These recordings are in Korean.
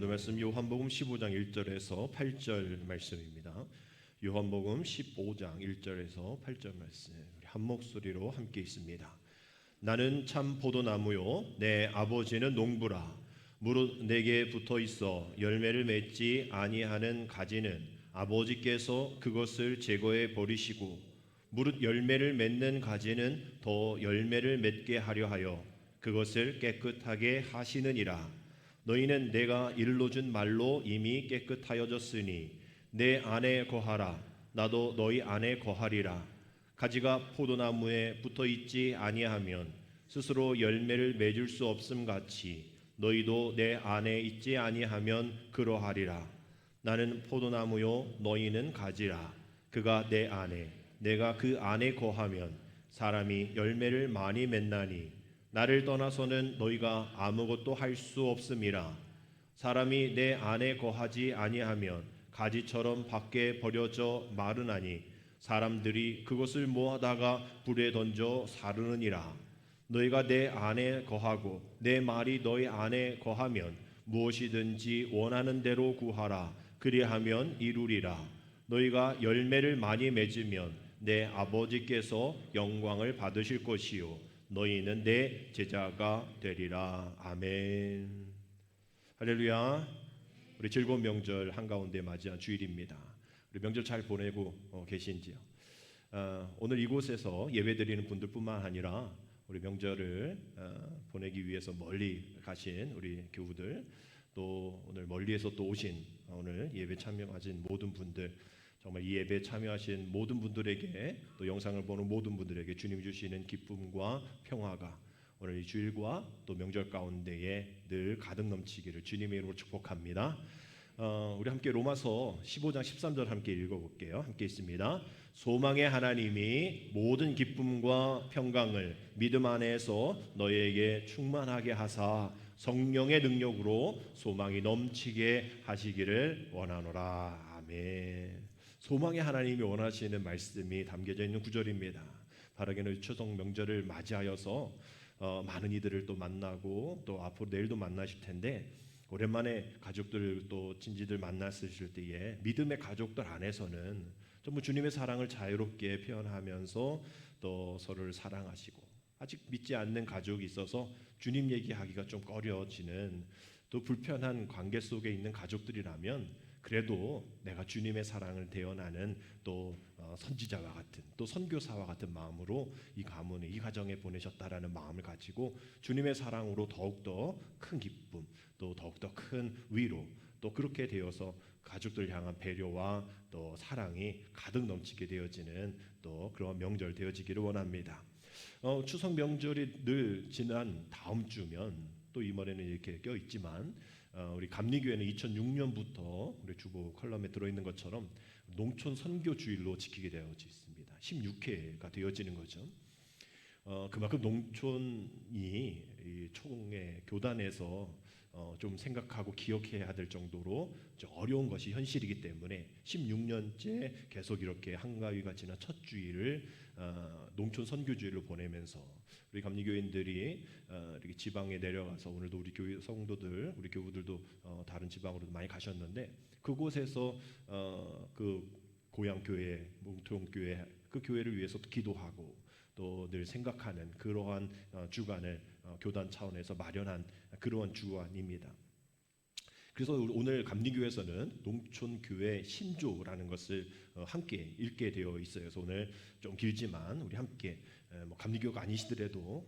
오늘 말씀 요한복음 15장 1절에서 8절 말씀입니다. 요한복음 15장 1절에서 8절 말씀 우리 한 목소리로 함께 있습니다. 나는 참 포도나무요 내 아버지는 농부라. 무릇 내게 붙어 있어 열매를 맺지 아니하는 가지는 아버지께서 그것을 제거해 버리시고 무릇 열매를 맺는 가지는 더 열매를 맺게 하려 하여 그것을 깨끗하게 하시느니라. 너희는 내가 일러준 말로 이미 깨끗하여졌으니 내 안에 거하라. 나도 너희 안에 거하리라. 가지가 포도나무에 붙어 있지 아니하면 스스로 열매를 맺을 수 없음 같이 너희도 내 안에 있지 아니하면 그러하리라. 나는 포도나무요 너희는 가지라. 그가 내 안에 내가 그 안에 거하면 사람이 열매를 많이 맺나니 나를 떠나서는 너희가 아무것도 할 수 없음이라. 사람이 내 안에 거하지 아니하면 가지처럼 밖에 버려져 마르나니 사람들이 그것을 모아다가 불에 던져 사르느니라. 너희가 내 안에 거하고 내 말이 너희 안에 거하면 무엇이든지 원하는 대로 구하라. 그리하면 이루리라. 너희가 열매를 많이 맺으면 내 아버지께서 영광을 받으실 것이요 너희는 내 제자가 되리라. 아멘. 할렐루야. 우리 즐거운 명절 한가운데 맞이한 주일입니다. 우리 명절 잘 보내고 계신지요? 오늘 이곳에서 예배드리는 분들뿐만 아니라 우리 명절을 보내기 위해서 멀리 가신 우리 교우들, 또 오늘 멀리에서 또 오신 오늘 예배 참여하신 모든 분들, 정말 이 예배에 참여하신 모든 분들에게, 또 영상을 보는 모든 분들에게 주님이 주시는 기쁨과 평화가 오늘 이 주일과 또 명절 가운데에 늘 가득 넘치기를 주님의 이름으로 축복합니다. 우리 함께 로마서 15장 13절 함께 읽어볼게요. 함께 있습니다. 소망의 하나님이 모든 기쁨과 평강을 믿음 안에서 너희에게 충만하게 하사 성령의 능력으로 소망이 넘치게 하시기를 원하노라. 아멘. 소망의 하나님이 원하시는 말씀이 담겨져 있는 구절입니다. 바라기는 추석 명절을 맞이하여서 많은 이들을 또 만나고 또 앞으로 내일도 만나실 텐데 오랜만에 가족들 또 친지들 만났으실 때에 믿음의 가족들 안에서는 전부 주님의 사랑을 자유롭게 표현하면서 또 서로를 사랑하시고, 아직 믿지 않는 가족이 있어서 주님 얘기하기가 좀 꺼려지는 또 불편한 관계 속에 있는 가족들이라면 그래도 내가 주님의 사랑을 대언하는 또 선지자와 같은 또 선교사와 같은 마음으로 이 가문에 이 가정에 보내셨다라는 마음을 가지고 주님의 사랑으로 더욱더 큰 기쁨, 또 더욱더 큰 위로, 또 그렇게 되어서 가족들 향한 배려와 또 사랑이 가득 넘치게 되어지는 또 그런 명절 되어지기를 원합니다. 추석 명절이 늘 지난 다음 주면 또 이번에는 이렇게 껴 있지만 우리 감리교회는 2006년부터 우리 주보 컬럼에 들어있는 것처럼 농촌 선교 주일로 지키게 되어 있습니다. 16회가 되어지는 거죠. 그만큼 농촌이 이 총회 교단에서 좀 생각하고 기억해야 될 정도로 어려운 것이 현실이기 때문에 16년째 계속 이렇게 한가위가 지난 첫 주일을 농촌 선교주일로 보내면서 우리 감리교인들이 이렇게 지방에 내려가서 오늘도 우리 교회 성도들, 우리 교우들도 다른 지방으로도 많이 가셨는데 그곳에서 그 고향 교회, 뭉통 교회, 그 교회를 위해서 기도하고 또 늘 생각하는 그러한 주간을 교단 차원에서 마련한 그러한 주간입니다. 그래서 오늘 감리교회에서는 농촌교회 신조라는 것을 함께 읽게 되어 있어요. 그래서 오늘 좀 길지만 우리 함께 감리교회가 아니시더라도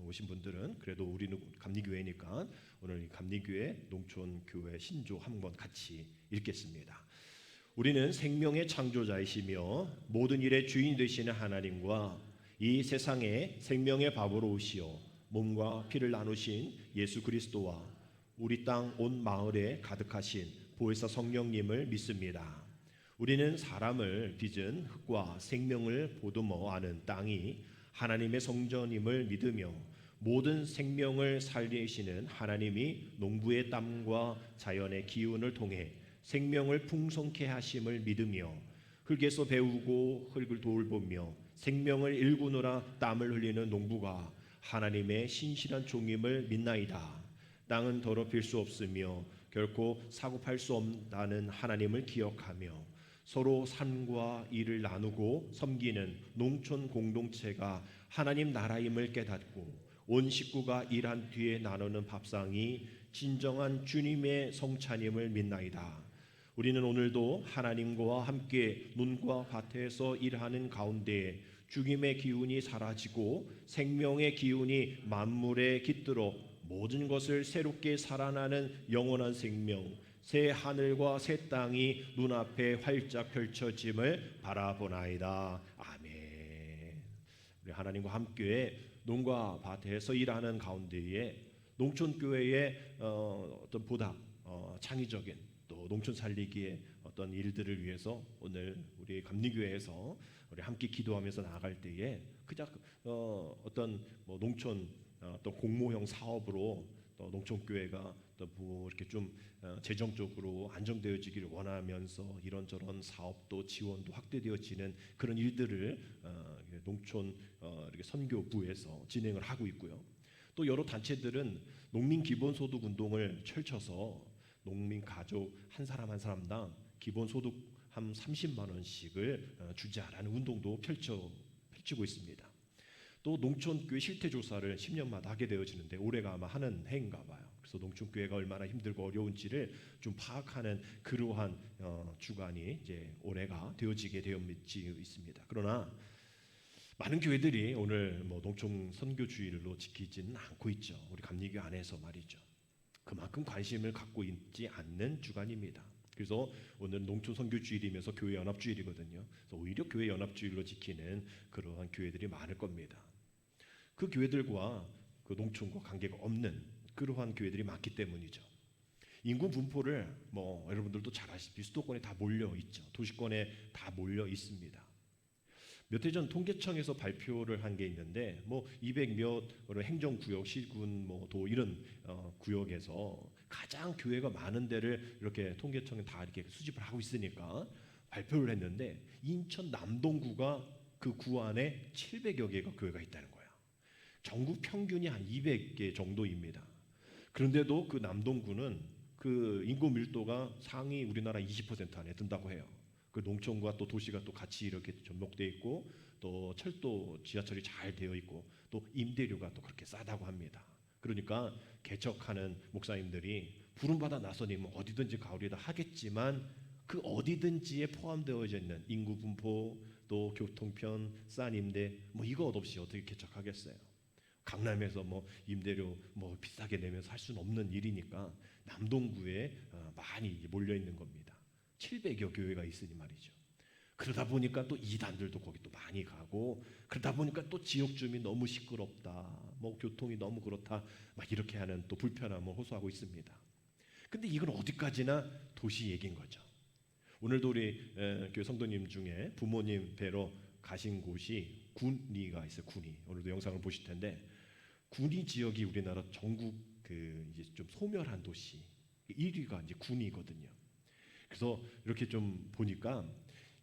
오신 분들은 그래도 우리는 감리교회니까 오늘 이 감리교회 농촌교회 신조 한번 같이 읽겠습니다. 우리는 생명의 창조자이시며 모든 일의 주인 되시는 하나님과 이 세상에 생명의 밥으로 오시어 몸과 피를 나누신 예수 그리스도와 우리 땅 온 마을에 가득하신 보혜사 성령님을 믿습니다. 우리는 사람을 빚은 흙과 생명을 보듬어 아는 땅이 하나님의 성전임을 믿으며 모든 생명을 살리시는 하나님이 농부의 땀과 자연의 기운을 통해 생명을 풍성케 하심을 믿으며 흙에서 배우고 흙을 돌보며 생명을 일구느라 땀을 흘리는 농부가 하나님의 신실한 종임을 믿나이다. 땅은 더럽힐 수 없으며 결코 사고팔 수 없다는 하나님을 기억하며 서로 산과 일을 나누고 섬기는 농촌 공동체가 하나님 나라임을 깨닫고 온 식구가 일한 뒤에 나누는 밥상이 진정한 주님의 성찬임을 믿나이다. 우리는 오늘도 하나님과 함께 논과 밭에서 일하는 가운데 죽임의 기운이 사라지고 생명의 기운이 만물에 깃들어 모든 것을 새롭게 살아나는 영원한 생명, 새 하늘과 새 땅이 눈앞에 활짝 펼쳐짐을 바라보나이다. 아멘. 우리 하나님과 함께 논과 밭에서 일하는 가운데에 농촌교회의 어떤 보다 창의적인 또 농촌 살리기의 어떤 일들을 위해서 오늘 우리 감리교회에서 우리 함께 기도하면서 나아갈 때에 그냥 어떤 뭐 농촌 또 공모형 사업으로 또 농촌교회가 또 뭐 이렇게 좀 재정적으로 안정되어지기를 원하면서 이런저런 사업도 지원도 확대되어지는 그런 일들을 농촌 이렇게 선교부에서 진행을 하고 있고요. 또 여러 단체들은 농민 기본소득 운동을 펼쳐서 농민 가족 한 사람 한 사람당 기본소득 한 30만 원씩을 주자라는 운동도 펼치고 있습니다. 또 농촌교회 실태조사를 10년마다 하게 되어지는데 올해가 아마 하는 해인가 봐요. 그래서 농촌교회가 얼마나 힘들고 어려운지를 좀 파악하는 그러한 주간이 이제 올해가 되어지게 되어 있습니다. 그러나 많은 교회들이 오늘 뭐 농촌 선교주일로 지키지는 않고 있죠. 우리 감리교 안에서 말이죠. 그만큼 관심을 갖고 있지 않는 주간입니다. 그래서 오늘 농촌 선교주일이면서 교회 연합주일이거든요. 그래서 오히려 교회 연합주일로 지키는 그러한 교회들이 많을 겁니다. 그 교회들과 그 농촌과 관계가 없는 그러한 교회들이 많기 때문이죠. 인구 분포를 뭐 여러분들도 잘 아시다시피 수도권에 다 몰려 있죠. 도시권에 다 몰려 있습니다. 몇 해 전 통계청에서 발표를 한 게 있는데 뭐 200몇 행정구역, 시군, 뭐 도 이런 구역에서 가장 교회가 많은 데를 이렇게 통계청이 다 이렇게 수집을 하고 있으니까 발표를 했는데 인천 남동구가 그 구 안에 700여 개가 교회가 있다는 거예요. 전국 평균이 한 200개 정도입니다. 그런데도 그 남동구는 그 인구 밀도가 상위 우리나라 20% 안에 든다고 해요. 그 농촌과 또 도시가 또 같이 이렇게 접목되어 있고 또 철도 지하철이 잘 되어 있고 또 임대료가 또 그렇게 싸다고 합니다. 그러니까 개척하는 목사님들이 부름받아 나서면 어디든지 가오리다 하겠지만 그 어디든지에 포함되어져 있는 인구 분포 또 교통편 싼 임대 뭐 이거 없이 어떻게 개척하겠어요. 강남에서 뭐 임대료 뭐 비싸게 내면서 할 수는 없는 일이니까 남동구에 많이 몰려 있는 겁니다. 700여 교회가 있으니 말이죠. 그러다 보니까 또 이단들도 거기 또 많이 가고 그러다 보니까 또 지역 주민 너무 시끄럽다. 뭐 교통이 너무 그렇다. 막 이렇게 하는 또 불편함을 호소하고 있습니다. 근데 이건 어디까지나 도시 얘기인 거죠. 오늘도 우리 교회 성도님 중에 부모님 뵈러 가신 곳이 군위가 있어요. 군위. 오늘도 영상을 보실 텐데 군위 지역이 우리나라 전국 그 이제 좀 소멸한 도시 1위가 이제 군위거든요. 그래서 이렇게 좀 보니까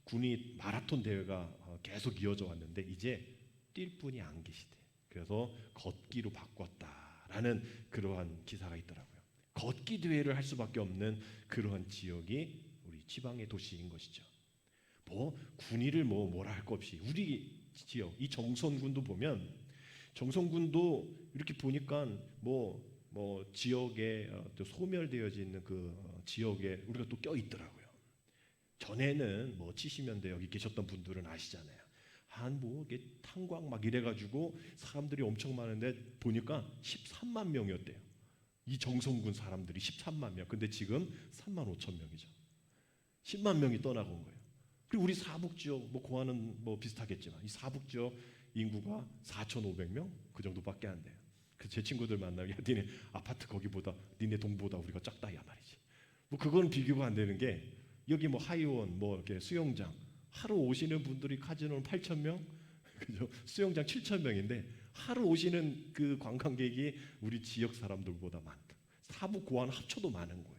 군위 마라톤 대회가 계속 이어져 왔는데 이제 뛸 분이 안 계시대. 그래서 걷기로 바꿨다라는 그러한 기사가 있더라고요. 걷기 대회를 할 수밖에 없는 그러한 지역이 우리 지방의 도시인 것이죠. 뭐 군위를 뭐라 할 것 없이 우리 지역 이 정선군도 보면 정선군도 이렇게 보니까 뭐 지역에 또 소멸되어져 있는 그 지역에 우리가 또 껴 있더라고요. 전에는 뭐 70년대 여기 계셨던 분들은 아시잖아요. 한 뭐 이게 탄광 막 이래가지고 사람들이 엄청 많은데 보니까 13만 명이었대요. 이 정선군 사람들이 13만 명. 근데 지금 3만 5천 명이죠. 10만 명이 떠나간 거예요. 그리고 우리 사북지역 뭐 고아는 뭐 비슷하겠지만 이 사북지역 인구가 4,500명 그 정도밖에 안 돼요. 그래서 제 친구들 만나면 야, 니네 아파트 거기보다 니네 동보다 우리가 작다 야 말이지. 뭐 그건 비교가 안 되는 게 여기 뭐 하이원 뭐 이렇게 수영장 하루 오시는 분들이 카지노는 8,000명 그죠? 수영장 7,000명인데 하루 오시는 그 관광객이 우리 지역 사람들보다 많다. 사북 고안 합쳐도 많은 거예요.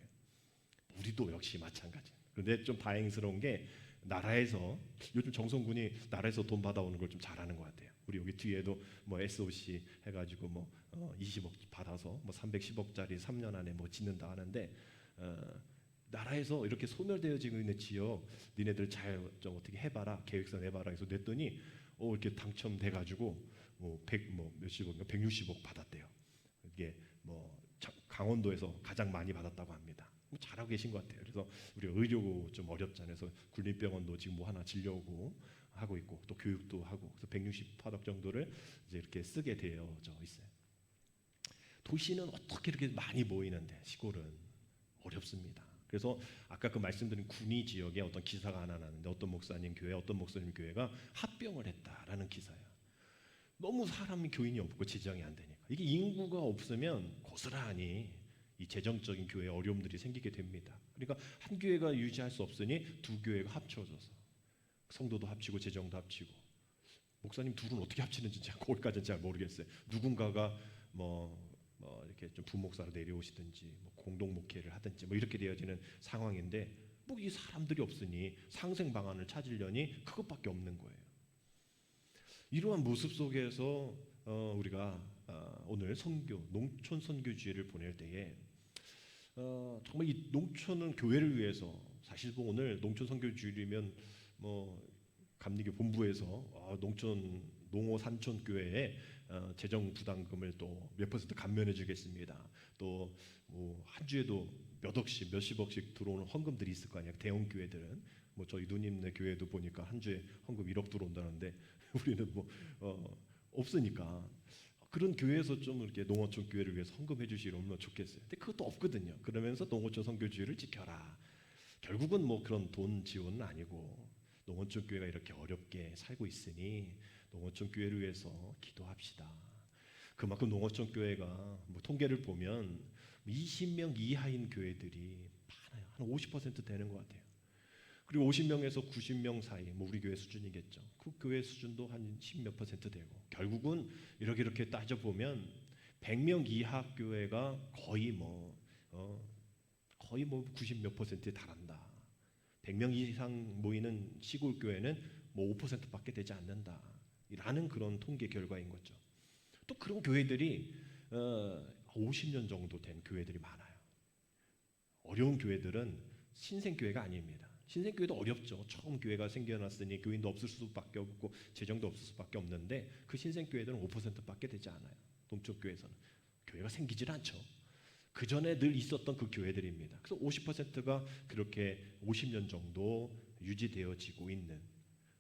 우리도 역시 마찬가지. 그런데 좀 다행스러운 게 나라에서 요즘 정성군이 나라에서 돈 받아오는 걸 좀 잘하는 것 같아요. 우리 여기 뒤에도 뭐 SOC 해가지고 뭐 20억 받아서 뭐 310억짜리 3년 안에 뭐 짓는다 하는데 나라에서 이렇게 소멸되어지고 있는 지역 니네들 잘 좀 어떻게 해봐라, 계획서 내봐라 해서 냈더니 이렇게 당첨돼가지고 몇십억, 160억 받았대요. 이게 강원도에서 가장 많이 받았다고 합니다. 잘하고 계신 것 같아요. 그래서 우리 의료 좀 어렵잖아요. 그래서 군립병원도 지금 하나 지려고 하고 있고 또 교육도 하고, 그래서 168억 정도를 이제 이렇게 쓰게 되어져 있어요. 도시는 어떻게 이렇게 많이 모이는데 시골은 어렵습니다. 그래서 아까 그 말씀드린 군위 지역에 어떤 기사가 하나 나는데 어떤 목사님 교회가 합병을 했다라는 기사예요. 너무 사람이 교인이 없고 지정이 안 되니까. 이게 인구가 없으면 고스란히 이 재정적인 교회에 어려움들이 생기게 됩니다. 그러니까 한 교회가 유지할 수 없으니 두 교회가 합쳐져서 성도도 합치고 재정도 합치고. 목사님 둘은 어떻게 합치는지 제가 거기까지는 잘 모르겠어요. 누군가가 이렇게 좀 부목사로 내려오시든지 공동 목회를 하든지 이렇게 되어지는 상황인데 이 사람들이 없으니 상생 방안을 찾으려니 그것밖에 없는 거예요. 이러한 모습 속에서 우리가 오늘 농촌 선교주의를 보낼 때에 정말 이 농촌은 교회를 위해서, 사실 오늘 농촌 선교주의면 감리교 본부에서 농어 산촌 교회에 재정 부담금을 또 몇 퍼센트 감면해 주겠습니다. 또 한 주에도 몇 억씩 몇십억씩 들어오는 헌금들이 있을 거 아니에요. 대형 교회들은 저희 누님네 교회도 보니까 한 주에 헌금 1억 들어온다는데 우리는 없으니까 그런 교회에서 좀 이렇게 농어촌 교회를 위해서 헌금해 주시면 좋겠어요. 근데 그것도 없거든요. 그러면서 농어촌 선교주의를 지켜라. 결국은 그런 돈 지원은 아니고 농어촌 교회가 이렇게 어렵게 살고 있으니 농어촌 교회를 위해서 기도합시다. 그만큼 농어촌 교회가 통계를 보면 20명 이하인 교회들이 많아요. 한 50% 되는 것 같아요. 그리고 50명에서 90명 사이, 우리 교회 수준이겠죠. 그 교회 수준도 한 10몇 퍼센트 되고, 결국은 이렇게 따져 보면 100명 이하 교회가 거의 90몇 퍼센트에 달한다. 100명 이상 모이는 시골 교회는 5%밖에 되지 않는다. 라는 그런 통계 결과인 거죠. 또 그런 교회들이 50년 정도 된 교회들이 많아요. 어려운 교회들은 신생교회가 아닙니다. 신생교회도 어렵죠. 처음 교회가 생겨났으니 교인도 없을 수밖에 없고 재정도 없을 수밖에 없는데 그 신생교회들은 5%밖에 되지 않아요. 농촌교회에서는 교회가 생기질 않죠. 그 전에 늘 있었던 그 교회들입니다. 그래서 50%가 그렇게 50년 정도 유지되어지고 있는,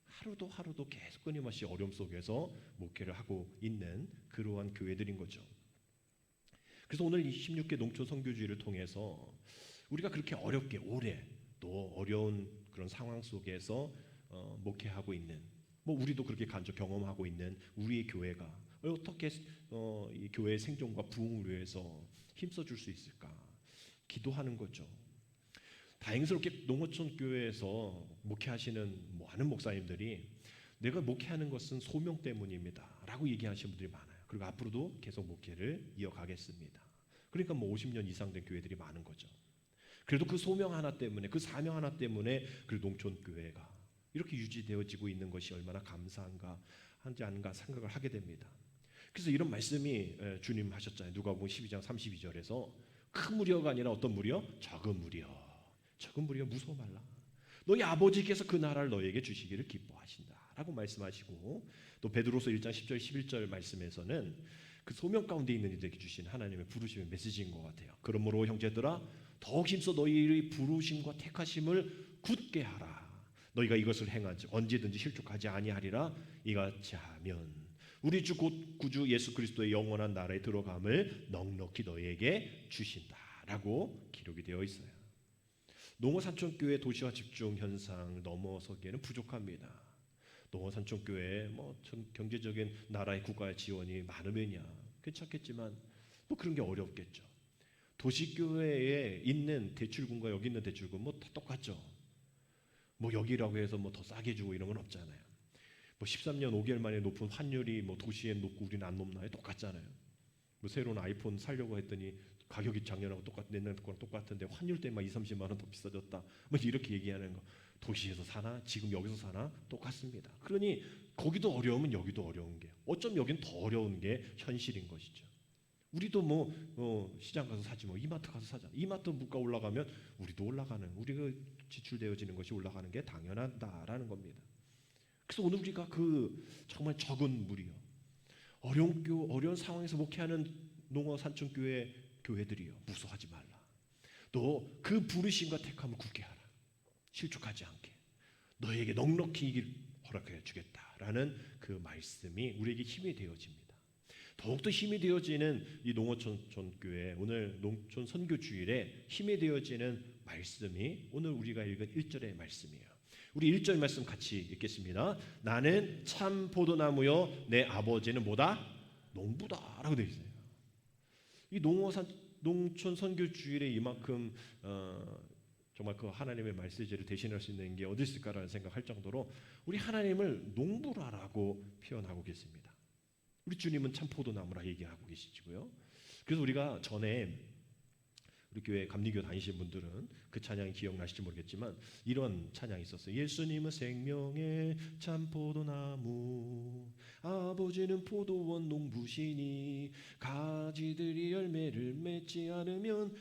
하루도 계속 끊임없이 어려움 속에서 목회를 하고 있는 그러한 교회들인 거죠. 그래서 오늘 이 16개 농촌 선교주의를 통해서 우리가 그렇게 어렵게 오래 또 어려운 그런 상황 속에서 목회하고 있는, 우리도 그렇게 간접 경험하고 있는 우리의 교회가 어떻게 이 교회의 생존과 부흥을 위해서 힘써줄 수 있을까 기도하는 거죠. 다행스럽게 농어촌 교회에서 목회하시는 많은 목사님들이 내가 목회하는 것은 소명 때문입니다 라고 얘기하시는 분들이 많아요. 그리고 앞으로도 계속 목회를 이어가겠습니다. 그러니까 50년 이상 된 교회들이 많은 거죠. 그래도 그 소명 하나 때문에, 그 사명 하나 때문에 그 농촌 교회가 이렇게 유지되어지고 있는 것이 얼마나 감사한가 하지 않은가 생각을 하게 됩니다. 그래서 이런 말씀이 주님 하셨잖아요. 누가복음 12장 32절에서 큰 무리가 아니라 어떤 무리요? 적은 무리여 무서워 말라. 너희 아버지께서 그 나라를 너희에게 주시기를 기뻐하신다 라고 말씀하시고, 또 베드로서 1장 10절 11절 말씀에서는 그 소명 가운데 있는 이들에게 주신 하나님의 부르심의 메시지인 것 같아요. 그러므로 형제들아 더욱 힘써 너희의 부르심과 택하심을 굳게 하라. 너희가 이것을 행하지 언제든지 실족하지 아니하리라. 이같이 하면 우리 주 곧 구주 예수 그리스도의 영원한 나라에 들어감을 넉넉히 너희에게 주신다라고 기록이 되어 있어요. 농어산촌교회 도시화 집중 현상을 넘어서기에는 부족합니다. 농어산촌교회 경제적인 나라의 국가의 지원이 많으면야 괜찮겠지만 그런 게 어렵겠죠. 도시교회에 있는 대출금과 여기 있는 대출금 다 똑같죠. 여기라고 해서 더 싸게 주고 이런 건 없잖아요. 13년 5개월 만에 높은 환율이 도시에 높고 우리는 안 높나요? 똑같잖아요. 새로운 아이폰 사려고 했더니 가격이 작년하고 내년 거랑 똑같은데 환율 때문에 20-30만 원 더 비싸졌다. 이렇게 얘기하는 거. 도시에서 사나 지금 여기서 사나 똑같습니다. 그러니 거기도 어려우면 여기도 어려운 게, 어쩜 여긴 더 어려운 게 현실인 것이죠. 우리도 시장 가서 사지 이마트 가서 사자. 이마트 물가 올라가면 우리도 올라가는, 우리가 지출되어지는 것이 올라가는 게 당연하다라는 겁니다. 그래서 오늘 우리가 정말 적은 무리요, 어려운 상황에서 목회하는 농어 산촌교회 교회들이요, 무서워하지 말라. 너 그 부르심과 택함을 굳게 하라. 실족하지 않게 너에게 넉넉히 이길 허락해 주겠다라는 그 말씀이 우리에게 힘이 되어집니다. 더욱더 힘이 되어지는 이 농어촌교회 오늘 농촌 선교주일에 힘이 되어지는 말씀이 오늘 우리가 읽은 1절의 말씀이에요. 우리 1절 말씀 같이 읽겠습니다. 나는 참 포도나무요 내 아버지는 뭐다? 농부다라고 되어 있어요. 이 농촌 선교주일에 이만큼 정말 그 하나님의 메시지를 대신할 수 있는 게 어디 있을까라는 생각할 정도로 우리 하나님을 농부라라고 표현하고 계십니다. 우리 주님은 참 포도나무라 얘기하고 계시고요. 그래서 우리가 전에 우리 교회 감리교 다니신 분들은 그 찬양이 기억나실지 모르겠지만 이런 찬양이 있었어요. 예수님은 생명의 참 포도나무, 아버지는 포도원 농부시니 가지들이 열매를 맺지 않으면,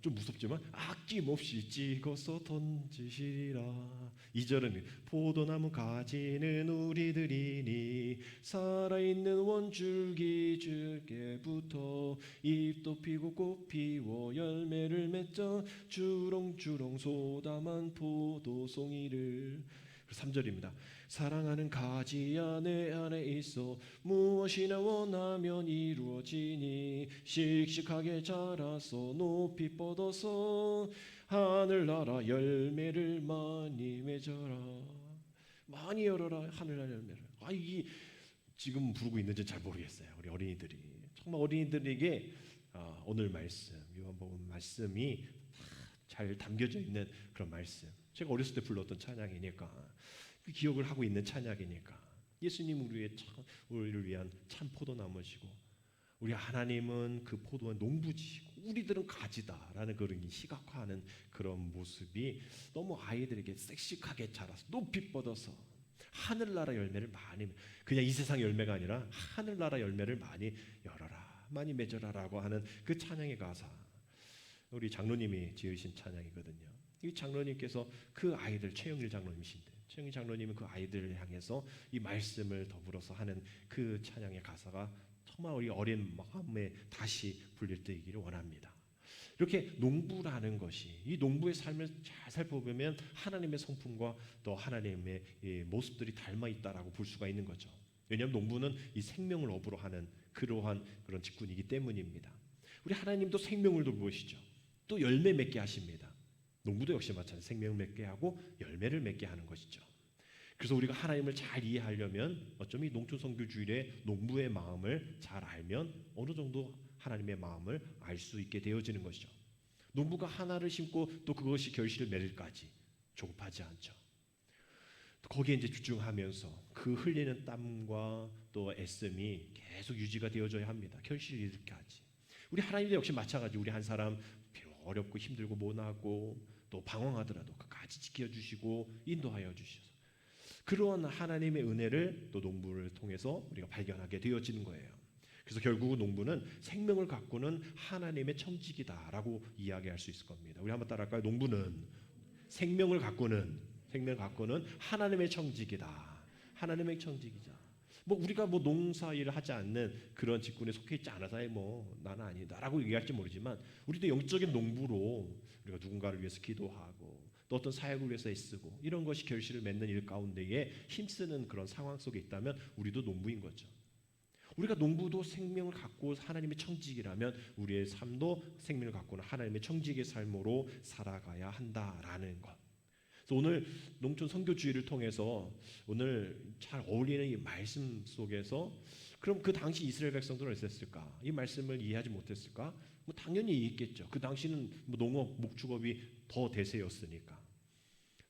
좀 무섭지만 아낌없이 찍어서 던지시리라. 2절은 포도나무 가지는 우리들이니 살아있는 원줄기 줄기부터 잎도 피고 꽃 피워 열매를 맺자 주렁주렁 쏟아만 포도송이를. 3절입니다. 사랑하는 가지야 내 안에 있어 무엇이나 원하면 이루어지니 씩씩하게 자라서 높이 뻗어서 하늘나라 열매를 많이 맺어라. 많이 열어라 하늘나라 열매를. 이 지금 부르고 있는지 잘 모르겠어요. 우리 어린이들이 정말 어린이들에게 오늘 말씀, 요한복음 말씀이 잘 담겨져 있는 그런 말씀. 제가 어렸을 때 불렀던 찬양이니까, 그 기억을 하고 있는 찬양이니까, 예수님 우리를 위한 참 포도나무시고 우리 하나님은 그 포도원 농부지시고 우리들은 가지다라는 그런 시각화하는 그런 모습이 너무 아이들에게 섹시하게 자라서 높이 뻗어서 하늘나라 열매를 많이, 그냥 이 세상 열매가 아니라 하늘나라 열매를 많이 열어라, 많이 맺어라라고 하는 그 찬양의 가사, 우리 장로님이 지으신 찬양이거든요. 이 장로님께서 그 아이들, 최영일 장로님이신데, 최영일 장로님은 그 아이들을 향해서 이 말씀을 더불어서 하는 그 찬양의 가사가 정말 우리 어린 마음에 다시 불릴 때이기를 원합니다. 이렇게 농부라는 것이, 이 농부의 삶을 잘 살펴보면 하나님의 성품과 또 하나님의 모습들이 닮아 있다라고 볼 수가 있는 거죠. 왜냐하면 농부는 이 생명을 업으로 하는 그러한 그런 직분이기 때문입니다. 우리 하나님도 생명을 돌보시죠. 또 열매 맺게 하십니다. 농부도 역시 마찬가지로 생명 맺게 하고 열매를 맺게 하는 것이죠. 그래서 우리가 하나님을 잘 이해하려면 어쩌면 이 농촌 선교주일에 농부의 마음을 잘 알면 어느 정도 하나님의 마음을 알 수 있게 되어지는 것이죠. 농부가 하나를 심고 또 그것이 결실을 맺을까지 조급하지 않죠. 거기에 이제 집중하면서 그 흘리는 땀과 또 애씀이 계속 유지가 되어져야 합니다. 결실을 이룰까지. 우리 하나님도 역시 마찬가지. 우리 한 사람 비록 어렵고 힘들고 모나고 또 방황하더라도 끝까지 지켜주시고 인도하여 주셔서 그러한 하나님의 은혜를 또 농부를 통해서 우리가 발견하게 되어지는 거예요. 그래서 결국 농부는 생명을 가꾸는 하나님의 청지기다라고 이야기할 수 있을 겁니다. 우리 한번 따라할까요? 농부는 생명을 가꾸는 하나님의 청지기다. 하나님의 청지기자. 우리가 농사 일을 하지 않는 그런 직군에 속해 있지 않아서 나는 아니다라고 얘기할지 모르지만 우리도 영적인 농부로 우리가 누군가를 위해서 기도하고 또 어떤 사역을 위해서 애쓰고 이런 것이 결실을 맺는 일 가운데에 힘쓰는 그런 상황 속에 있다면 우리도 농부인 거죠. 우리가 농부도 생명을 갖고 하나님의 청지기라면 우리의 삶도 생명을 갖고는 하나님의 청지기의 삶으로 살아가야 한다라는 것. 그래서 오늘 농촌 선교주의를 통해서 오늘 잘 어울리는 이 말씀 속에서 그럼 그 당시 이스라엘 백성들은 어땠을까? 이 말씀을 이해하지 못했을까? 당연히 이해했겠죠. 그 당시는 농업, 목축업이 더 대세였으니까.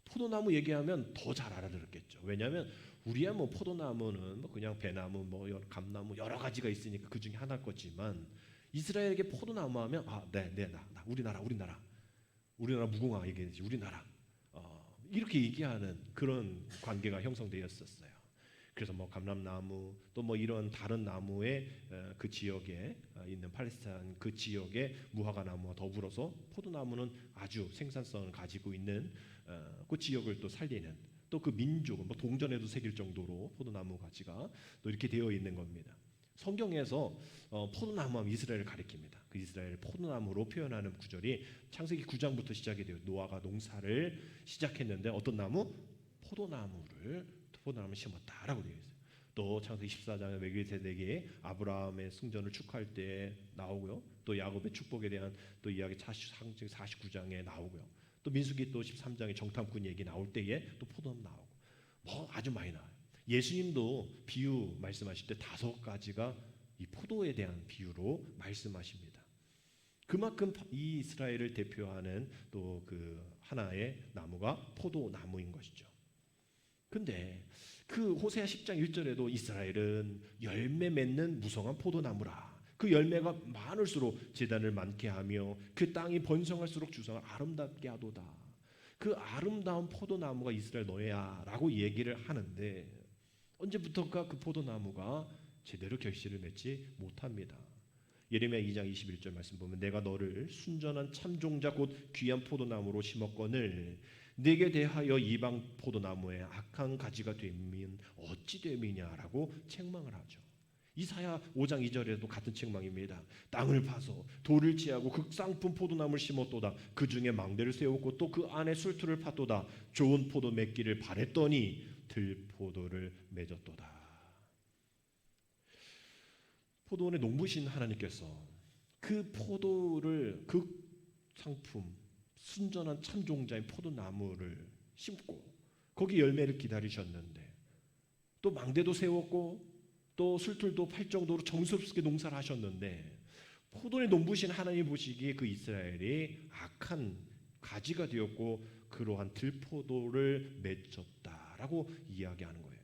포도나무 얘기하면 더 잘 알아들었겠죠. 왜냐하면 우리야 포도나무는 그냥 배나무, 감나무 여러 가지가 있으니까 그 중에 하나일 거지만 이스라엘에게 포도나무 하면 나 우리나라 무궁화 얘기했지 우리나라 이렇게 얘기하는 그런 관계가 형성되었었어요. 그래서 뭐 감람나무 또 뭐 이런 다른 나무의 그 지역에 있는 팔레스타인 그 지역의 무화과 나무와 더불어서 포도나무는 아주 생산성을 가지고 있는 그 지역을 또 살리는 또 그 민족은 뭐 동전에도 새길 정도로 포도나무 가지가 또 이렇게 되어 있는 겁니다. 성경에서 포도나무 하면 이스라엘을 가리킵니다. 그 이스라엘 포도나무로 표현하는 구절이 창세기 9장부터 시작이 돼요. 노아가 농사를 시작했는데 어떤 나무? 포도나무를 심었다라고 되어 있어요. 또 창세기 14장에 멜기세덱이 아브라함의 승전을 축하할 때 나오고요. 또 야곱의 축복에 대한 또 이야기 49장에 나오고요. 또 민수기 또 13장에 정탐꾼 얘기 나올 때에 또 포도나무 나오고 뭐 아주 많이 나와요. 예수님도 비유 말씀하실 때 5가지가 이 포도에 대한 비유로 말씀하십니다. 그만큼 이 이스라엘을 대표하는 또 그 하나의 나무가 포도나무인 것이죠. 근데 그 호세아 10장 1절에도 이스라엘은 열매 맺는 무성한 포도나무라. 그 열매가 많을수록 제단을 많게 하며 그 땅이 번성할수록 주상을 아름답게 하도다. 그 아름다운 포도나무가 이스라엘 너희야 라고 얘기를 하는데 언제부턴가 그 포도나무가 제대로 결실을 맺지 못합니다. 예레미야 2장 21절 말씀 보면 내가 너를 순전한 참종자 곧 귀한 포도나무로 심었거늘 네게 대하여 이방 포도나무에 악한 가지가 되면 어찌 됨이냐라고 책망을 하죠. 이사야 5장 2절에도 같은 책망입니다. 땅을 파서 돌을 취하고 극상품 포도나무를 심었도다. 그 중에 망대를 세웠고 또 그 안에 술투를 팠도다. 좋은 포도 맺기를 바랬더니 들포도를 맺었도다. 포도원의 농부신 하나님께서 그 포도를 극상품 순전한 참종자인 포도나무를 심고 거기 열매를 기다리셨는데 또 망대도 세웠고 또 술틀도 팔 정도로 정성스럽게 농사를 하셨는데 포도원의 농부신 하나님 보시기에 그 이스라엘이 악한 가지가 되었고 그러한 들포도를 맺었다라고 이야기하는 거예요.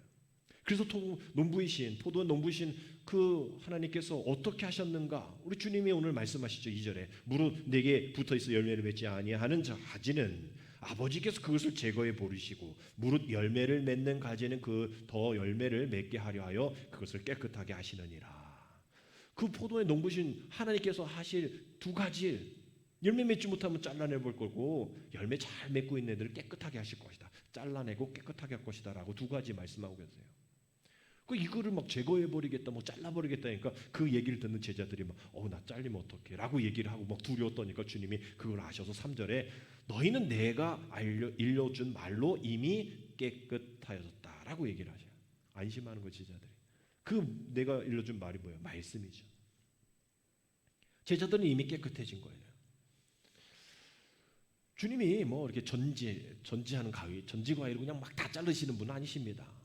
그래서 포도원 농부이신 그 하나님께서 어떻게 하셨는가? 우리 주님이 오늘 말씀하시죠. 2절에 무릇 내게 붙어있어 열매를 맺지 아니하는 저 가지는 아버지께서 그것을 제거해 버리시고 무릇 열매를 맺는 가지는 그 더 열매를 맺게 하려 하여 그것을 깨끗하게 하시느니라. 그 포도의 농부신 하나님께서 하실 2가지 열매 맺지 못하면 잘라내 볼 거고 열매 잘 맺고 있는 애들을 깨끗하게 하실 것이다. 잘라내고 깨끗하게 할 것이다 라고 2가지 말씀하고 계세요. 이거를 막 제거해버리겠다, 뭐 잘라버리겠다니까 그 얘기를 듣는 제자들이 막, 나 잘리면 어떡해? 라고 얘기를 하고 막 두려웠더니까 주님이 그걸 아셔서 3절에 너희는 내가 일러준 말로 이미 깨끗하여졌다. 라고 얘기를 하셔요. 안심하는 거 제자들이. 그 내가 일러준 말이 뭐예요? 말씀이죠. 제자들은 이미 깨끗해진 거예요. 주님이 뭐 이렇게 전지하는 전지과일을 그냥 막 다 자르시는 분은 아니십니다.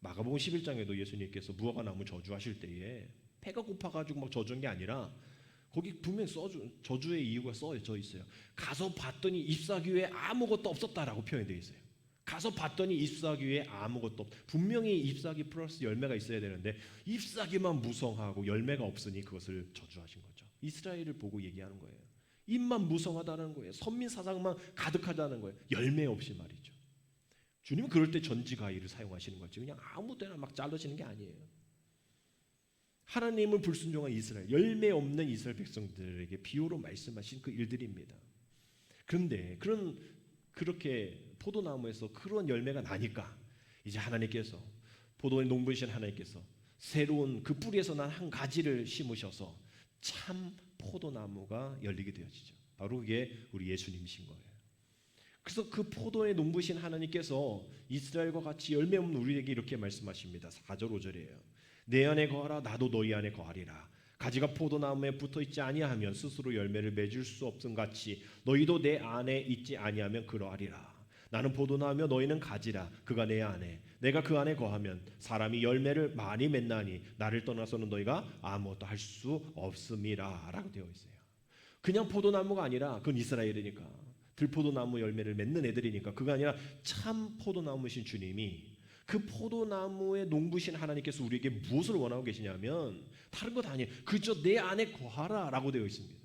마가복음 11장에도 예수님께서 무화과 나무 저주하실 때에 배가 고파가지고 막 저주한 게 아니라 거기 분명히 저주의 이유가 써져 있어요. 가서 봤더니 잎사귀 외에 아무것도 없었다라고 표현되어 있어요. 가서 봤더니 잎사귀 외에 아무것도 분명히 잎사귀 플러스 열매가 있어야 되는데 잎사귀만 무성하고 열매가 없으니 그것을 저주하신 거죠. 이스라엘을 보고 얘기하는 거예요. 잎만 무성하다는 거예요. 선민 사상만 가득하다는 거예요. 열매 없이 말이죠. 주님은 그럴 때 전지과일을 사용하시는 거지 그냥 아무 때나 막 자르시는 게 아니에요. 하나님을 불순종한 이스라엘, 열매 없는 이스라엘 백성들에게 비유로 말씀하신 그 일들입니다. 그런데 그렇게 포도나무에서 그런 열매가 나니까 이제 하나님께서 포도의 농부이신 하나님께서 새로운 그 뿌리에서 난 한 가지를 심으셔서 참 포도나무가 열리게 되어지죠. 바로 그게 우리 예수님이신 거예요. 그래서 그 포도의 농부신 하나님께서 이스라엘과 같이 열매 없는 우리에게 이렇게 말씀하십니다. 4절 5절이에요. 내 안에 거하라 나도 너희 안에 거하리라. 가지가 포도나무에 붙어있지 아니하면 스스로 열매를 맺을 수 없음 같이 너희도 내 안에 있지 아니하면 그러하리라. 나는 포도나무며 너희는 가지라. 그가 내 안에 내가 그 안에 거하면 사람이 열매를 많이 맺나니 나를 떠나서는 너희가 아무것도 할 수 없음이라 라고 되어 있어요. 그냥 포도나무가 아니라 그건 이스라엘이니까 들포도나무 열매를 맺는 애들이니까 그가 아니라 참 포도나무신 주님이 그 포도나무의 농부신 하나님께서 우리에게 무엇을 원하고 계시냐면 다른 것 아니에요. 그저 내 안에 거하라 라고 되어 있습니다.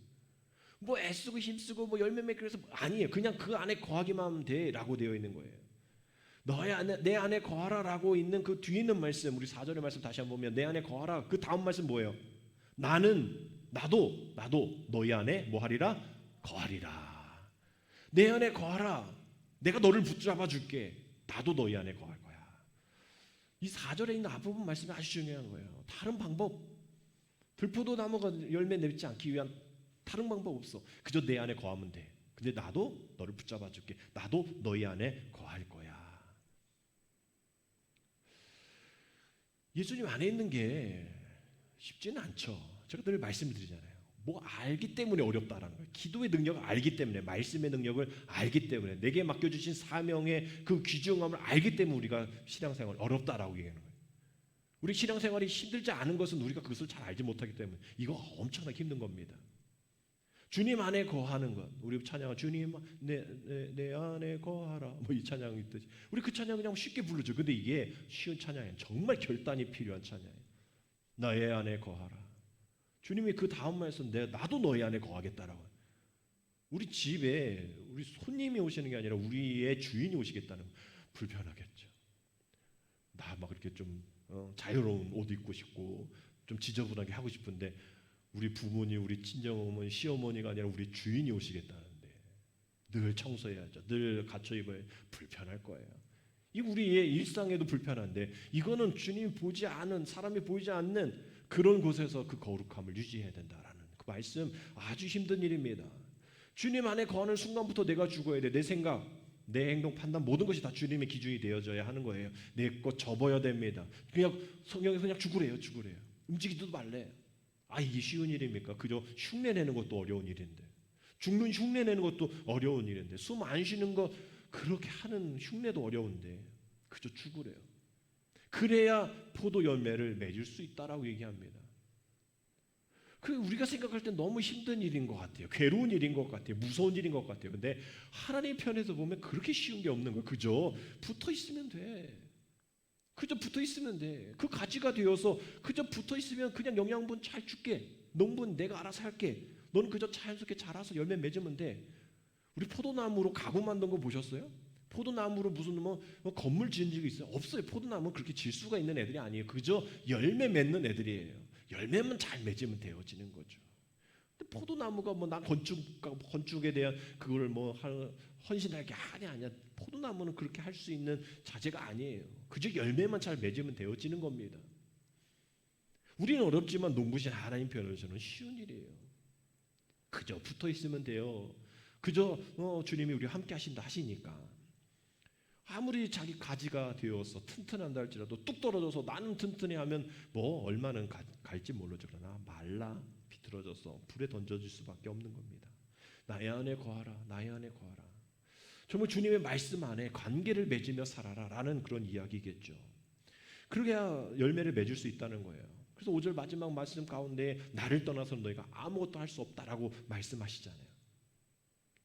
뭐 애쓰고 힘쓰고 뭐 열매 맺기 위해서 아니에요. 그냥 그 안에 거하기만 하면 돼 라고 되어 있는 거예요. 내 안에 거하라라고 있는 그 뒤에 있는 말씀, 우리 4절의 말씀 다시 한번 보면 내 안에 거하라. 그 다음 말씀 뭐예요? 나도 너희 안에 뭐 하리라? 거하리라. 내 안에 거하라. 내가 너를 붙잡아 줄게. 나도 너희 안에 거할 거야. 이 4절에 있는 앞부분 말씀이 아주 중요한 거예요. 다른 방법, 들포도 나무가 열매 맺지 않기 위한 다른 방법 없어. 그저 내 안에 거하면 돼. 근데 나도 너를 붙잡아 줄게. 나도 너희 안에 거할 거야. 예수님 안에 있는 게 쉽지는 않죠. 제가 늘 말씀을 드리잖아요. 뭐 알기 때문에 어렵다라는 거예요. 기도의 능력을 알기 때문에, 말씀의 능력을 알기 때문에, 내게 맡겨주신 사명의 그 귀중함을 알기 때문에 우리가 신앙생활이 어렵다라고 얘기하는 거예요. 우리 신앙생활이 힘들지 않은 것은 우리가 그것을 잘 알지 못하기 때문에 이거 엄청나게 힘든 겁니다. 주님 안에 거하는 것, 우리 찬양은 주님 내 안에 거하라 뭐 이 찬양이 있듯이 우리 그 찬양 그냥 쉽게 부르죠. 근데 이게 쉬운 찬양이에요. 정말 결단이 필요한 찬양이에요. 나의 안에 거하라. 주님이 그 다음 말에서 나도 너희 안에 거하겠다라고. 우리 집에 우리 손님이 오시는 게 아니라 우리의 주인이 오시겠다는 거. 불편하겠죠. 나 막 이렇게 좀 자유로운 옷 입고 싶고 좀 지저분하게 하고 싶은데 우리 부모님, 우리 친정어머니, 시어머니가 아니라 우리 주인이 오시겠다는데 늘 청소해야죠. 늘 갖춰 입어야 불편할 거예요. 이 우리의 일상에도 불편한데 이거는 주님이 보지 않은, 사람이 보이지 않는 그런 곳에서 그 거룩함을 유지해야 된다라는 그 말씀, 아주 힘든 일입니다. 주님 안에 거하는 순간부터 내가 죽어야 돼. 내 생각, 내 행동, 판단 모든 것이 다 주님의 기준이 되어져야 하는 거예요. 내 것 접어야 됩니다. 그냥 성경에서 그냥 죽으래요. 움직이지도 말래. 이게 쉬운 일입니까? 그저 흉내내는 것도 어려운 일인데, 죽는 흉내내는 것도 어려운 일인데, 숨 안 쉬는 거 그렇게 하는 흉내도 어려운데 그저 죽으래요. 그래야 포도 열매를 맺을 수 있다라고 얘기합니다. 그 우리가 생각할 때 너무 힘든 일인 것 같아요. 괴로운 일인 것 같아요. 무서운 일인 것 같아요. 근데 하나님 편에서 보면 그렇게 쉬운 게 없는 거예요. 그저 붙어 있으면 돼. 그 가지가 되어서 그저 붙어 있으면 그냥 영양분 잘 줄게. 농분 내가 알아서 할게. 너는 그저 자연스럽게 자라서 열매 맺으면 돼. 우리 포도나무로 가구 만든 거 보셨어요? 포도나무로 무슨 건물 지은 적이 있어요? 없어요. 포도나무는 그렇게 질 수가 있는 애들이 아니에요. 그저 열매 맺는 애들이에요. 열매만 잘 맺으면 되어지는 거죠. 근데 포도나무가 나 건축에 대한 그걸 헌신할 게 아니야. 포도나무는 그렇게 할 수 있는 자재가 아니에요. 그저 열매만 잘 맺으면 되어지는 겁니다. 우리는 어렵지만 농부신 하나님 편에서는 쉬운 일이에요. 그저 붙어 있으면 돼요. 그저 주님이 우리와 함께 하시니까. 아무리 자기 가지가 되어서 튼튼한다 할지라도 뚝 떨어져서 나는 튼튼해 하면 얼마는 갈지 모르죠. 그러나 말라 비틀어져서 불에 던져질 수밖에 없는 겁니다. 나의 안에 거하라. 나의 안에 거하라. 정말 주님의 말씀 안에 관계를 맺으며 살아라 라는 그런 이야기겠죠. 그래야 열매를 맺을 수 있다는 거예요. 그래서 5절 마지막 말씀 가운데 나를 떠나서 너희가 아무것도 할 수 없다라고 말씀하시잖아요.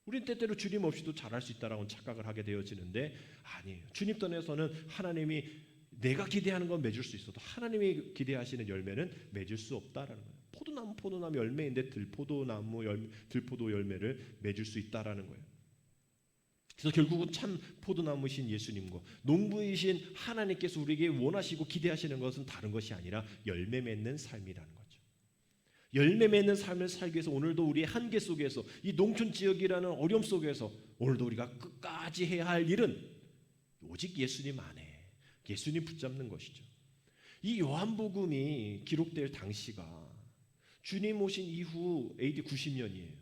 우린 때때로 주님 없이도 잘할 수 있다라고 착각을 하게 되어지는데 아니에요. 주님 떠나서는 하나님이 내가 기대하는 건 맺을 수 있어도 하나님이 기대하시는 열매는 맺을 수 없다라는 거예요. 포도나무 열매인데 들포도 열매를 맺을 수 있다라는 거예요. 그래서 결국은 참 포도나무신 예수님과 농부이신 하나님께서 우리에게 원하시고 기대하시는 것은 다른 것이 아니라 열매 맺는 삶이라는 거죠. 열매 맺는 삶을 살기 위해서 오늘도 우리의 한계 속에서 이 농촌 지역이라는 어려움 속에서 오늘도 우리가 끝까지 해야 할 일은 오직 예수님 안에 예수님 붙잡는 것이죠. 이 요한복음이 기록될 당시가 주님 오신 이후 AD 90년이에요.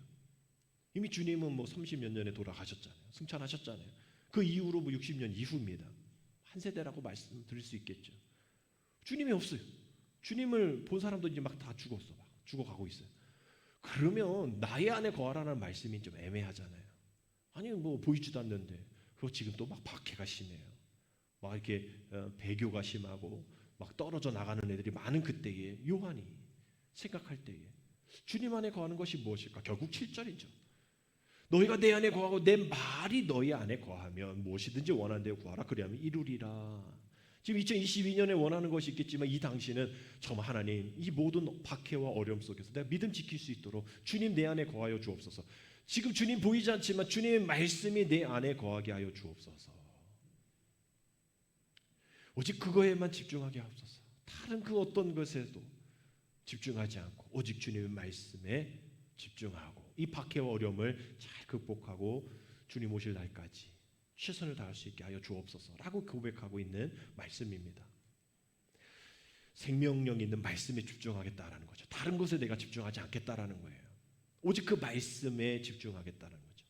이미 주님은 30몇 년에 돌아가셨잖아요. 승천하셨잖아요. 그 이후로 60년 이후입니다. 한 세대라고 말씀드릴 수 있겠죠. 주님이 없어요. 주님을 본 사람도 이제 막 다 죽어가고 있어요. 그러면 나의 안에 거하라는 말씀이 좀 애매하잖아요. 아니 보이지도 않는데 그리고 지금 또 막 박해가 심해요. 막 이렇게 배교가 심하고 막 떨어져 나가는 애들이 많은 그때에 요한이 생각할 때에 주님 안에 거하는 것이 무엇일까? 결국 7절이죠. 너희가 내 안에 거하고 내 말이 너희 안에 거하면 무엇이든지 원하는 대로 구하라. 그리하면 이루리라. 지금 2022년에 원하는 것이 있겠지만 이 당시는 정말 하나님 이 모든 박해와 어려움 속에서 내가 믿음 지킬 수 있도록 주님 내 안에 거하여 주옵소서. 지금 주님 보이지 않지만 주님의 말씀이 내 안에 거하게 하여 주옵소서. 오직 그거에만 집중하게 하옵소서. 다른 그 어떤 것에도 집중하지 않고 오직 주님의 말씀에 집중하고 이 박해와 어려움을 잘 극복하고 주님 오실 날까지 최선을 다할 수 있게 하여 주옵소서라고 고백하고 있는 말씀입니다. 생명력 있는 말씀에 집중하겠다라는 거죠. 다른 것에 내가 집중하지 않겠다라는 거예요. 오직 그 말씀에 집중하겠다는 거죠.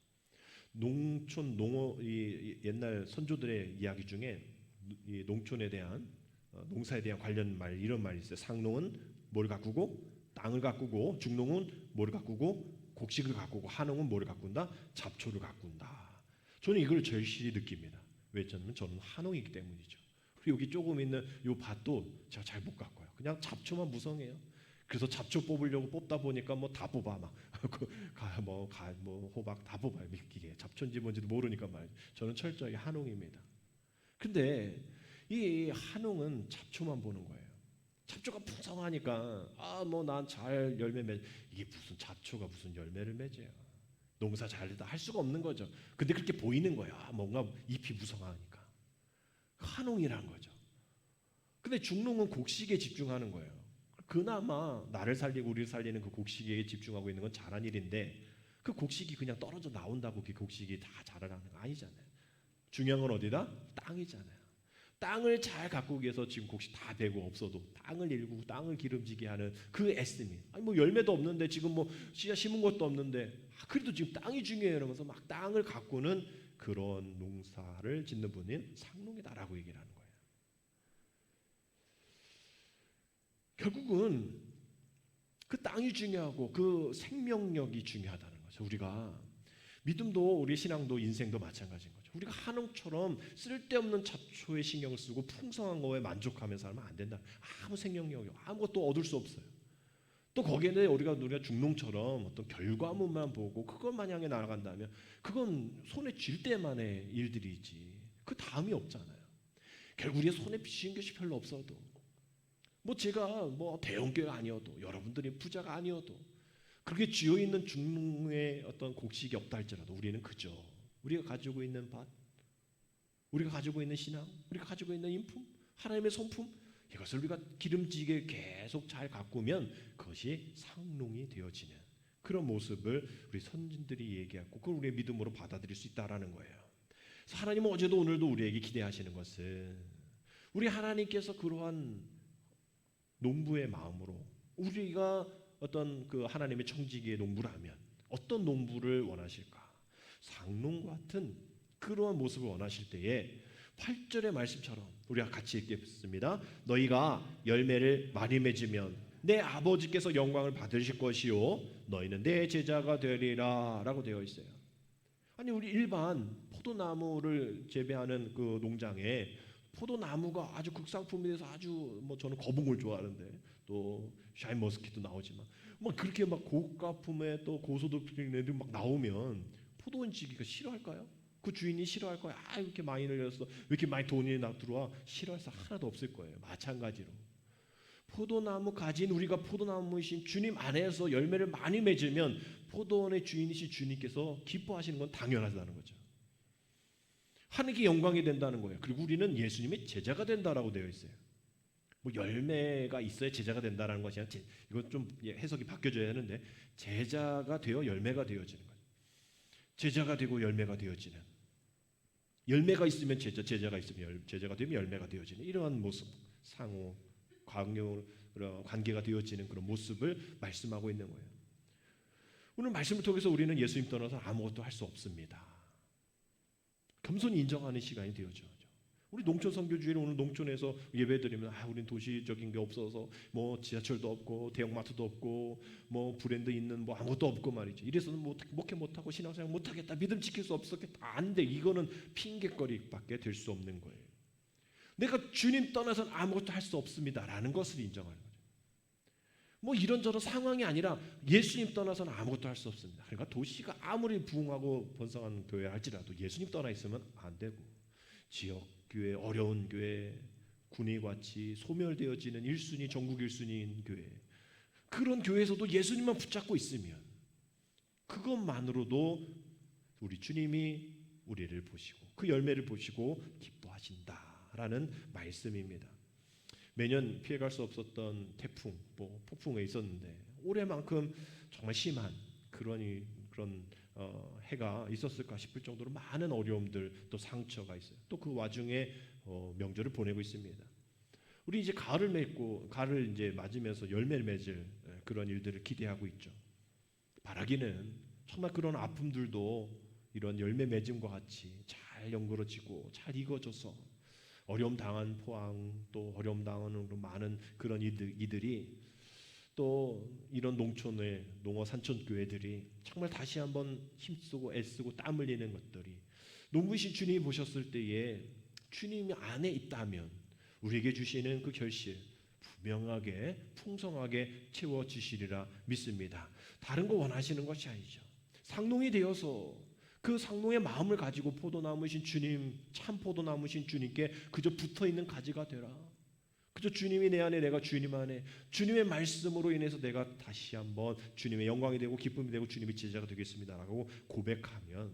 농촌 농어 옛날 선조들의 이야기 중에 이 농촌에 대한 농사에 대한 관련 말 이런 말이 있어요. 상농은 뭘 가꾸고 땅을 가꾸고 중농은 뭘 가꾸고 곡식을 가꾸고 한농은 뭘 가꾼다? 잡초를 가꾼다. 저는 이걸 절실히 느낍니다. 왜냐하면 저는 한농이기 때문이죠. 그리고 여기 조금 있는 이 밭도 제가 잘 못 가꿔요. 그냥 잡초만 무성해요. 그래서 잡초 뽑으려고 뽑다 보니까 뭐 다 뽑아 막 호박 다 뽑아요. 미끼에 잡초인지 뭔지도 모르니까 말이죠. 저는 철저히 한농입니다. 근데 이 한농은 잡초만 보는 거예요. 잡초가 풍성하니까 뭐 난 잘 열매 맺 이게 무슨 잡초가 무슨 열매를 맺어요. 농사 잘다 할 수가 없는 거죠. 근데 그렇게 보이는 거예요. 뭔가 잎이 무성하니까. 한농이란 거죠. 근데 중농은 곡식에 집중하는 거예요. 그나마 나를 살리고 우리를 살리는 그 곡식에 집중하고 있는 건 잘한 일인데 그 곡식이 그냥 떨어져 나온다고 그 곡식이 다 자라나는 거 아니잖아요. 중요한 건 어디다? 땅이잖아요. 땅을 잘 가꾸기 위해서 지금 곡식 다 베고 없어도 땅을 일구고 땅을 기름지게 하는 그 애씀이 아니 뭐 열매도 없는데 지금 뭐 씨앗 심은 것도 없는데 그래도 지금 땅이 중요해요 이러면서 막 땅을 가꾸는 그런 농사를 짓는 분이 상농이다라고 얘기를 하는 거예요. 결국은 그 땅이 중요하고 그 생명력이 중요하다는 거죠. 우리가 믿음도 우리 신앙도 인생도 마찬가지인 거죠. 우리가 한옥처럼 쓸데없는 잡초에 신경을 쓰고 풍성한 거에 만족하면서 살면 안 된다. 아무 생명력이 아무것도 얻을 수 없어요. 또 거기에는 우리가 중농처럼 어떤 결과물만 보고 그것만 향해 나아간다면 그건 손에 쥘 때만의 일들이지 그 다음이 없잖아요. 결국 우리가 손에 쥐는 것이 별로 없어도 뭐 제가 뭐 대형교회 아니어도 여러분들이 부자가 아니어도 그렇게 쥐어있는 중농의 어떤 곡식이 없다 할지라도 우리는 그저 우리가 가지고 있는 밭, 우리가 가지고 있는 신앙, 우리가 가지고 있는 인품, 하나님의 성품 이것을 우리가 기름지게 계속 잘 가꾸면 그것이 상농이 되어지는 그런 모습을 우리 선진들이 얘기하고 그걸 우리의 믿음으로 받아들일 수 있다라는 거예요. 그래서 하나님은 어제도 오늘도 우리에게 기대하시는 것은 우리 하나님께서 그러한 농부의 마음으로 우리가 어떤 그 하나님의 청지기의 농부라면 어떤 농부를 원하실까? 상농 같은 그러한 모습을 원하실 때에 8절의 말씀처럼 우리가 같이 읽겠습니다. 너희가 열매를 많이 맺으면 내 아버지께서 영광을 받으실 것이요 너희는 내 제자가 되리라 라고 되어 있어요. 아니 우리 일반 포도나무를 재배하는 그 농장에 포도나무가 아주 극상품이 돼서 아주 뭐 저는 거북을 좋아하는데 또 샤인머스킷도 나오지만 뭐 그렇게 막 고가품의 또 고소득적인 애들이 막 나오면 포도원 지기가 싫어할까요? 그 주인이 싫어할 거예요. 이렇게 많이 늘렸어. 왜 이렇게 많이 돈이 들어와? 싫어할 사 하나도 없을 거예요. 마찬가지로 포도나무 가진 우리가 포도나무이신 주님 안에서 열매를 많이 맺으면 포도원의 주인이신 주님께서 기뻐하시는 건 당연하다는 거죠. 하나님께 영광이 된다는 거예요. 그리고 우리는 예수님의 제자가 된다라고 되어 있어요. 뭐 열매가 있어야 제자가 된다라는 것이 아니라 이건 좀 해석이 바뀌어져야 하는데 제자가 되어 열매가 되어지는 거예요. 제자가 되고 열매가 되어지는 열매가 있으면 제자가 있으면 제자가 되면 열매가 되어지는 이러한 모습 상호 관계가 되어지는 그런 모습을 말씀하고 있는 거예요. 오늘 말씀을 통해서 우리는 예수님 떠나서 아무것도 할 수 없습니다. 겸손히 인정하는 시간이 되어져. 우리 농촌 선교주의는 오늘 농촌에서 예배드리면 우리는 도시적인 게 없어서 뭐 지하철도 없고 대형마트도 없고 뭐 브랜드 있는 뭐 아무것도 없고 말이죠. 이래서는 뭐 목회 못하고 신앙생활 못하겠다. 믿음 지킬 수 없었겠다. 안 돼. 이거는 핑계거리밖에 될 수 없는 거예요. 내가 주님 떠나서는 아무것도 할 수 없습니다라는 것을 인정하는 거죠. 뭐 이런저런 상황이 아니라 예수님 떠나서는 아무것도 할 수 없습니다. 그러니까 도시가 아무리 부흥하고 번성한 교회 할지라도 예수님 떠나 있으면 안 되고 지역 교회, 어려운 교회, 군의같이 소멸되어지는 1순위, 전국 1순위인 교회 그런 교회에서도 예수님만 붙잡고 있으면 그것만으로도 우리 주님이 우리를 보시고 그 열매를 보시고 기뻐하신다 있다라는 말씀입니다. 매년 피해갈 수 없었던 태풍, 폭풍에 있었는데 올해만큼 정말 심한 그런 해가 있었을까 싶을 정도로 많은 어려움들 또 상처가 있어요. 또 그 와중에 명절을 보내고 있습니다. 우리 이제 가을을 이제 맞으면서 열매를 맺을 그런 일들을 기대하고 있죠. 바라기는 정말 그런 아픔들도 이런 열매 맺음과 같이 잘 연그러지고 잘 익어져서 어려움 당한 포항 또 어려움 당하는 많은 그런 이들이 또 이런 농촌의 농어 산촌 교회들이 정말 다시 한번 힘쓰고 애쓰고 땀 흘리는 것들이 농부이신 주님이 보셨을 때에 주님이 안에 있다면 우리에게 주시는 그 결실 분명하게 풍성하게 채워주시리라 믿습니다. 다른 거 원하시는 것이 아니죠. 상농이 되어서 그 상농의 마음을 가지고 포도나무신 주님, 참 포도나무신 주님께 그저 붙어있는 가지가 되라. 그저 주님이 내 안에 내가 주님 안에 주님의 말씀으로 인해서 내가 다시 한번 주님의 영광이 되고 기쁨이 되고 주님의 제자가 되겠습니다라고 고백하면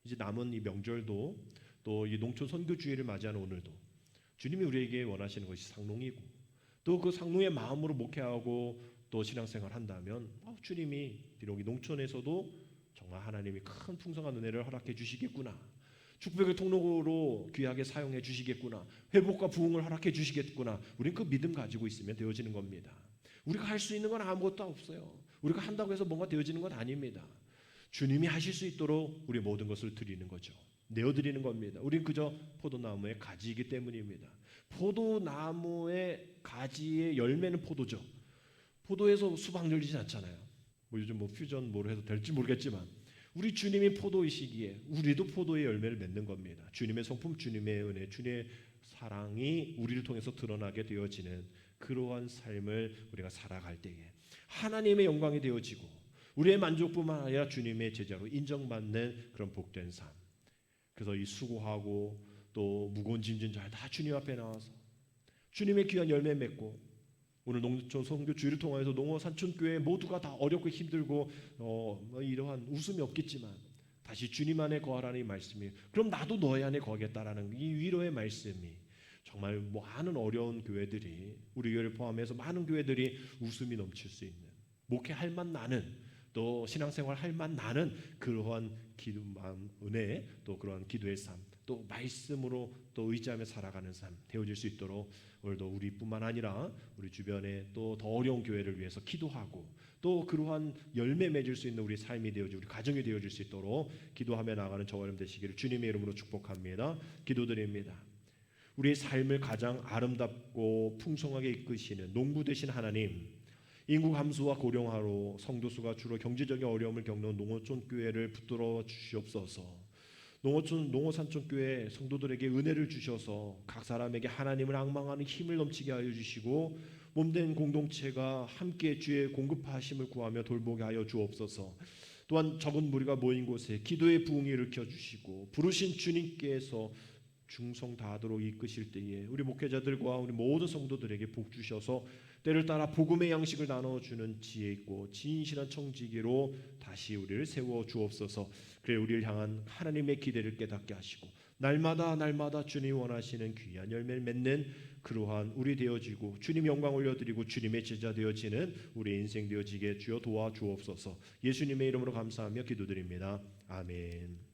이제 남은 이 명절도 또 이 농촌 선교주의를 맞이하는 오늘도 주님이 우리에게 원하시는 것이 상농이고 또 그 상농의 마음으로 목회하고 또 신앙생활 한다면 주님이 비록 이 농촌에서도 정말 하나님이 큰 풍성한 은혜를 허락해 주시겠구나. 축복의 통로로 귀하게 사용해 주시겠구나. 회복과 부흥을 허락해 주시겠구나. 우리는 그 믿음 가지고 있으면 되어지는 겁니다. 우리가 할 수 있는 건 아무것도 없어요. 우리가 한다고 해서 뭔가 되어지는 건 아닙니다. 주님이 하실 수 있도록 우리 모든 것을 드리는 거죠. 내어드리는 겁니다. 우린 그저 포도나무의 가지이기 때문입니다. 포도나무의 가지의 열매는 포도죠. 포도에서 수박 열리지 않잖아요. 요즘 퓨전 뭐로 해도 될지 모르겠지만 우리 주님이 포도이시기에 우리도 포도의 열매를 맺는 겁니다. 주님의 성품, 주님의 은혜, 주님의 사랑이 우리를 통해서 드러나게 되어지는 그러한 삶을 우리가 살아갈 때에 하나님의 영광이 되어지고 우리의 만족뿐만 아니라 주님의 제자로 인정받는 그런 복된 삶. 그래서 이 수고하고 또 무거운 짐진 자 다 주님 앞에 나와서 주님의 귀한 열매 맺고 오늘 농촌 선교주의를 통해서 농어 산촌교회 모두가 다 어렵고 힘들고 이러한 웃음이 없겠지만 다시 주님 안에 거하라는 이 말씀이 그럼 나도 너희 안에 거하겠다라는 이 위로의 말씀이 정말 많은 어려운 교회들이 우리 교회를 포함해서 많은 교회들이 웃음이 넘칠 수 있는 목회할 만 나는 또 신앙생활 할 만 나는 그러한 기도 마음 은혜 또 그러한 기도의 삶 또 말씀으로 또 의지하며 살아가는 삶 되어질 수 있도록 오늘도 우리뿐만 아니라 우리 주변에 또 더 어려운 교회를 위해서 기도하고 또 그러한 열매 맺을 수 있는 우리 삶이 되어질 우리 가정이 되어질 수 있도록 기도하며 나가는 저와 여러분 되시기를 주님의 이름으로 축복합니다. 기도드립니다. 우리의 삶을 가장 아름답고 풍성하게 이끄시는 농부 되신 하나님, 인구 감소와 고령화로 성도수가 줄어 경제적인 어려움을 겪는 농어촌 교회를 붙들어 주시옵소서. 농어 산촌 교회 성도들에게 은혜를 주셔서 각 사람에게 하나님을 앙망하는 힘을 넘치게 하여 주시고 몸된 공동체가 함께 주의 공급하심을 구하며 돌보게 하여 주옵소서. 또한 적은 무리가 모인 곳에 기도의 부흥이 일으켜 주시고 부르신 주님께서 중성 다하도록 이끄실 때에 우리 목회자들과 우리 모든 성도들에게 복 주셔서 때를 따라 복음의 양식을 나눠주는 지혜 있고 진실한 청지기로 다시 우리를 세워 주옵소서. 그래 우리를 향한 하나님의 기대를 깨닫게 하시고 날마다 주님이 원하시는 귀한 열매를 맺는 그러한 우리 되어지고 주님 영광 올려드리고 주님의 제자 되어지는 우리 인생 되어지게 주여 도와주옵소서. 예수님의 이름으로 감사하며 기도드립니다. 아멘.